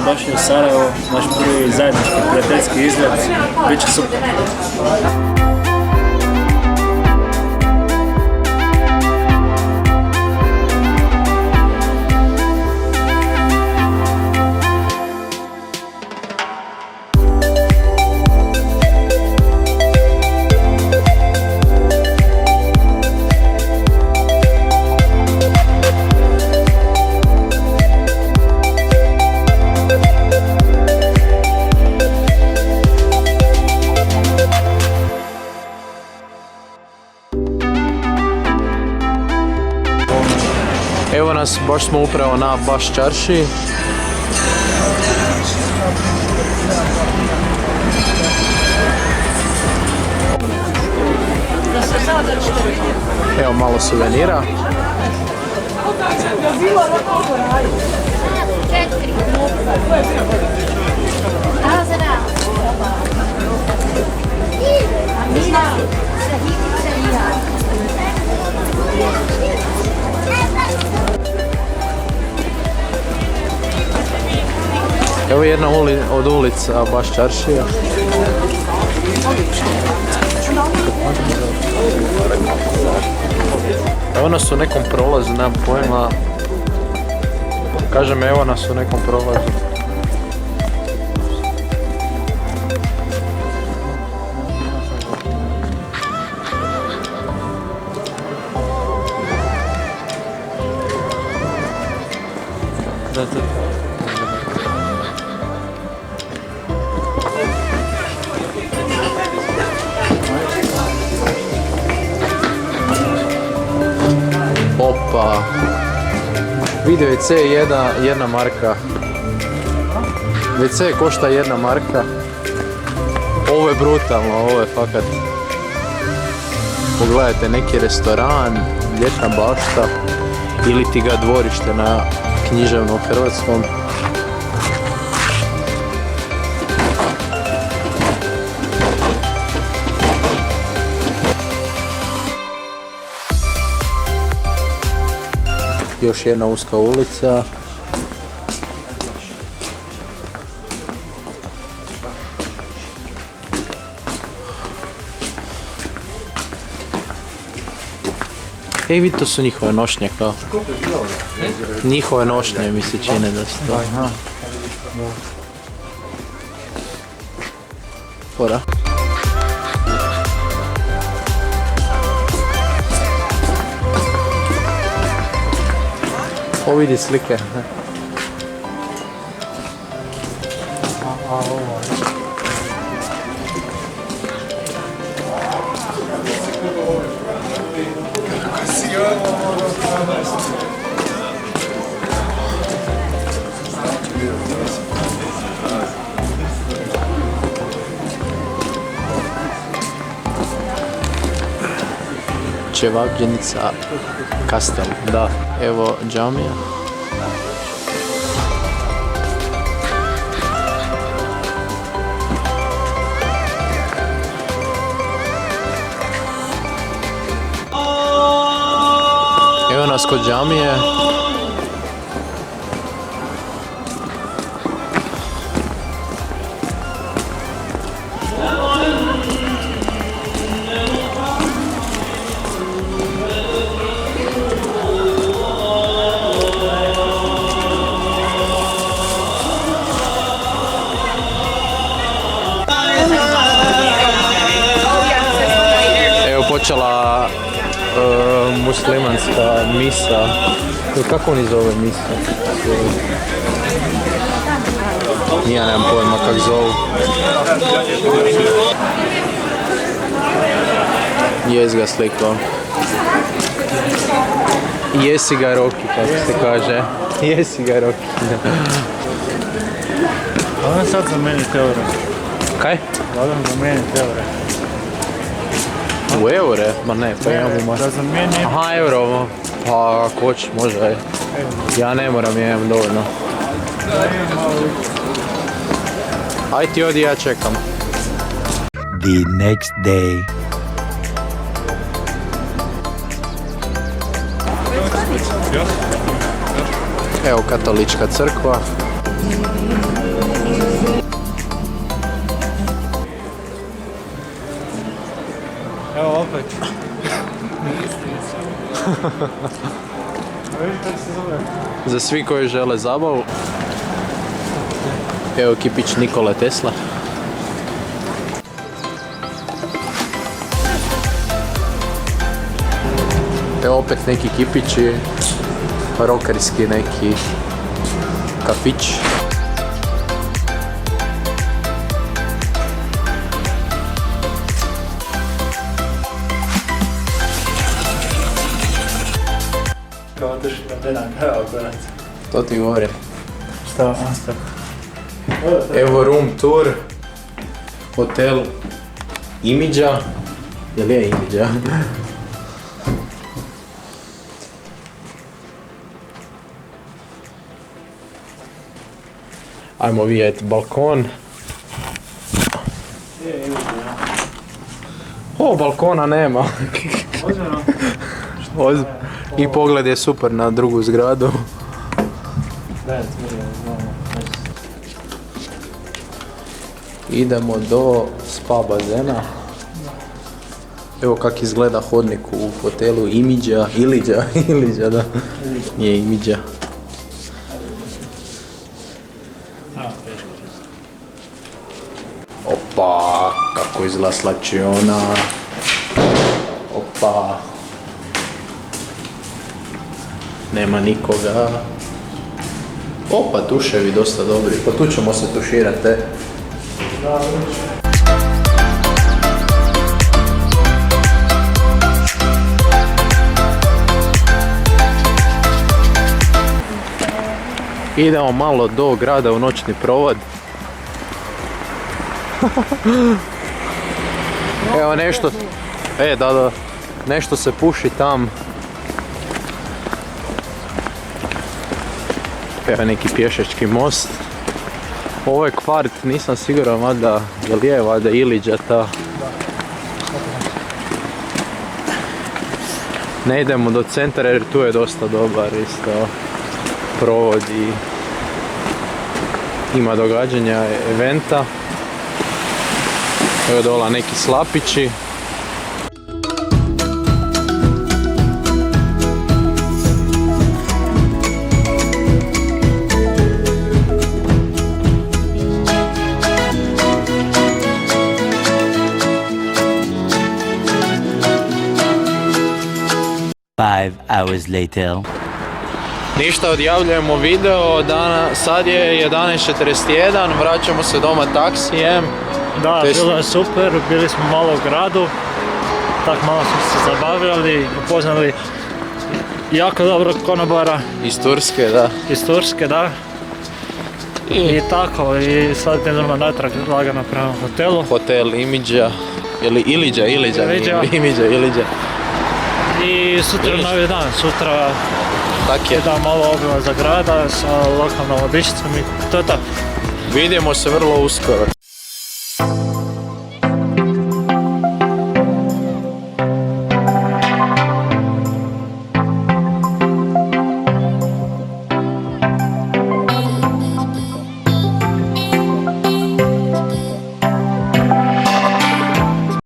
došli u Sarajevo, naš prvi zajednički prijateljski izlet, bit će super. Evo nas, baš smo upravo na Baš čaršiji. Evo malo suvenira. Evo jedna od ulica Baš čaršija. Evo nas u nekom prolazu, nemam pojma. Kažem, evo nas u nekom prolazu. Opa, video WC je jedna marka. WC košta 1 marka. Ovo je brutalno, ovo je fakat. Pogledajte, neki restoran, ljetna bašta ili ti ga dvorište na književnom hrvatskom. Još jedna uska ulica. Ej, vidi, to su njihove nošnje kao. Njihove nošnje mi se čine da su to. Fora. O, vidi slike. Čevapđenica Kastel, da, evo džamija. Evo nas kod džamije. Počela muslimanska misa. Kako oni zove misa? Ja nemam pojma kak zovu. Jes ga sliko. Jesi ga Roki, kako se kaže. Jesi ga Roki. Hvala sad zamijeniti euro. Kaj? Hvala zamijeniti euro. U eure? Ma ne, pa imamo malo. Da zamijenim. Aha, euro. Pa ako hoćeš, može, aj. Ja ne moram, ja imam dovoljno. Aj ti odi, ja čekam. The next day. Evo katolička crkva. opet. Za svi koji žele zabavu. Evo kipić Nikole Tesla. Evo opet neki kipići, rokerski neki kafić. Kao otišli na jedan kao konac. To ti govorim. Šta, Anstar? Evo room tour, hotel Imidža, jel je Imidža? Ajmo vidjeti balkon. O, balkona nema. Ozirno? I pogled je super na drugu zgradu. Idemo do spa bazena. Evo kak izgleda hodnik u hotelu Imidža, Iliđa, da. Nije Imidža. Opa, kako izgleda slačiona. Opa. Nema nikoga. Opa, tuševi dosta dobri. Pa tu ćemo se tuširati. Idemo malo do grada u noćni provod. Evo nešto. Da. Nešto se puši tam. Evo neki pješački most. Ovo je kvart, nisam siguran valjda, jel je valjda Iliđa ta. Ne idemo do centra jer tu je dosta dobar isto provod i ima događanja, eventa. Evo dola neki slapići. Five hours later. Ništa, odjavljujemo video, sad je 11:41, vraćamo se doma taksijem. Da, bilo je super, bili smo malo u gradu, tak malo smo se zabavljali, upoznali jako dobrog konobara Iz Turske, da. iz Turske, da. I tako, i sad idemo natrag lagano prema hotelu. Hotel Imidža, ili Iliđa. Iliđa. I sutra novi dan, sutra Tak je. da malo obilaza grada sa lokalnom običicom i to je to. Vidimo se vrlo uskoro.